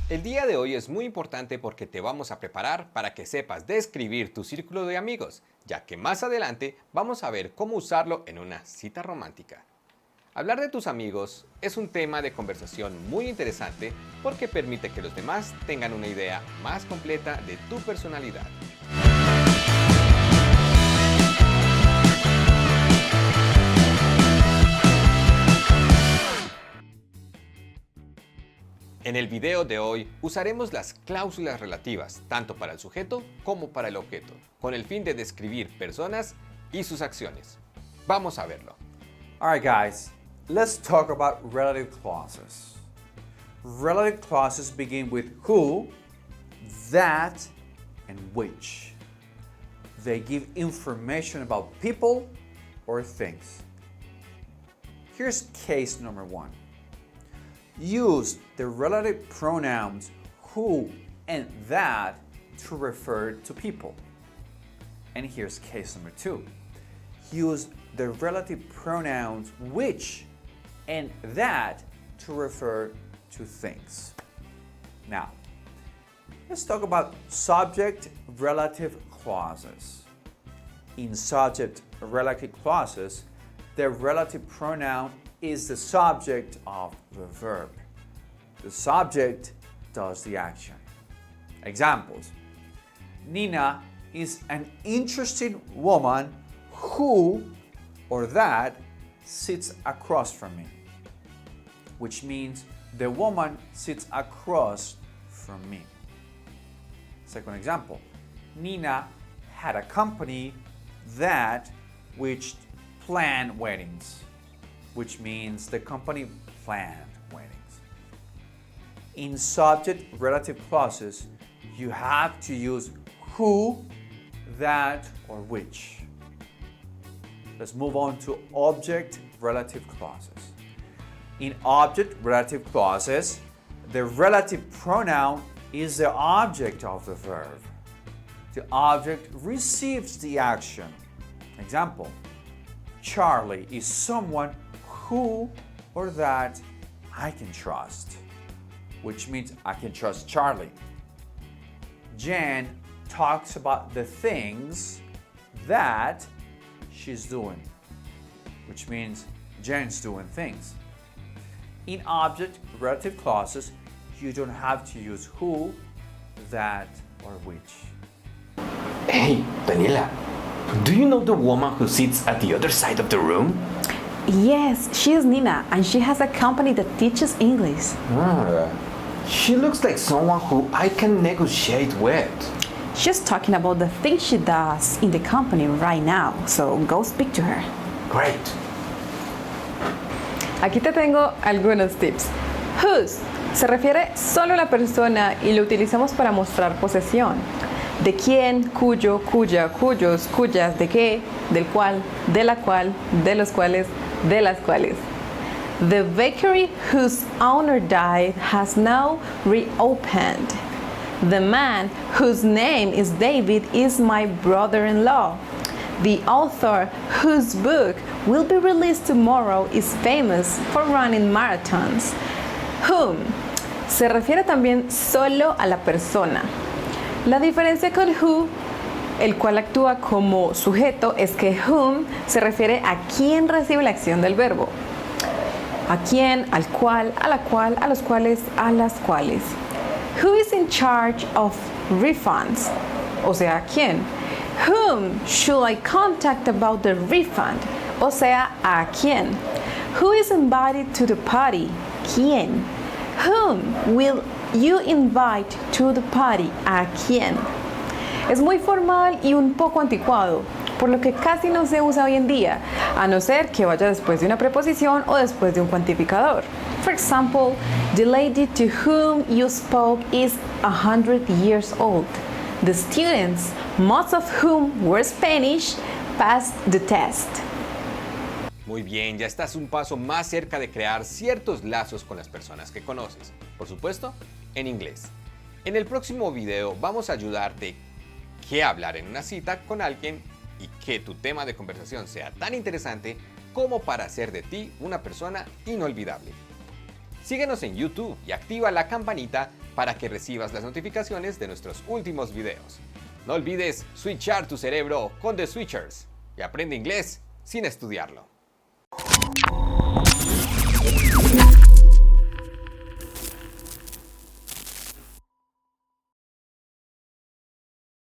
El día de hoy es muy importante porque te vamos a preparar para que sepas describir tu círculo de amigos, ya que más adelante vamos a ver cómo usarlo en una cita romántica. Hablar de tus amigos es un tema de conversación muy interesante porque permite que los demás tengan una idea más completa de tu personalidad. En el video de hoy usaremos las cláusulas relativas tanto para el sujeto como para el objeto, con el fin de describir personas y sus acciones. Vamos a verlo. Alright guys, let's talk about relative clauses. Relative clauses begin with who, that, and which. They give information about people or things. Here's case number 1. Use the relative pronouns who and that to refer to people. And here's case number 2. Use the relative pronouns which and that to refer to things. Now, let's talk about subject relative clauses. In subject relative clauses, the relative pronoun is the subject of the verb. The subject does the action. Examples: Nina is an interesting woman who or that sits across from me, which means the woman sits across from me. Second example: Nina had a company that which planned weddings, which means the company planned weddings. In subject relative clauses, you have to use who, that, or which. Let's move on to object relative clauses. In object relative clauses, the relative pronoun is the object of the verb. The object receives the action. Example: Charlie is someone who or that I can trust, which means I can trust Charlie. Jan talks about the things that she's doing, which means Jan's doing things. In object relative clauses, you don't have to use who, that, or which. Hey, Daniela, do you know the woman who sits at the other side of the room? Yes, she is Nina, and she has a company that teaches English. She looks like someone who I can negotiate with. She's talking about the things she does in the company right now, so go speak to her. Great. Aquí te tengo algunos tips. Whose se refiere solo a la persona y lo utilizamos para mostrar posesión. De quién, cuyo, cuya, cuyos, cuyas, de qué, del cual, de la cual, de los cuales, de las cuales. The bakery whose owner died has now reopened. The man whose name is David is my brother-in-law. The author whose book will be released tomorrow is famous for running marathons. Whom se refiere también solo a la persona. La diferencia con who, el cual actúa como sujeto, es que whom se refiere a quien recibe la acción del verbo. A quién, al cual, a la cual, a los cuales, a las cuales. Who is in charge of refunds? O sea, ¿quién? Whom should I contact about the refund? O sea, ¿a quién? Who is invited to the party? ¿Quién? Whom will you invite to the party? ¿A quién? Es muy formal y un poco anticuado, por lo que casi no se usa hoy en día, a no ser que vaya después de una preposición o después de un cuantificador. For example, the lady to whom you spoke is 100 years old. The students, most of whom were Spanish, passed the test. Muy bien, ya estás un paso más cerca de crear ciertos lazos con las personas que conoces. Por supuesto, en inglés. En el próximo video vamos a ayudarte qué hablar en una cita con alguien y que tu tema de conversación sea tan interesante como para hacer de ti una persona inolvidable. Síguenos en YouTube y activa la campanita para que recibas las notificaciones de nuestros últimos videos. No olvides switchar tu cerebro con The Switchers y aprende inglés sin estudiarlo.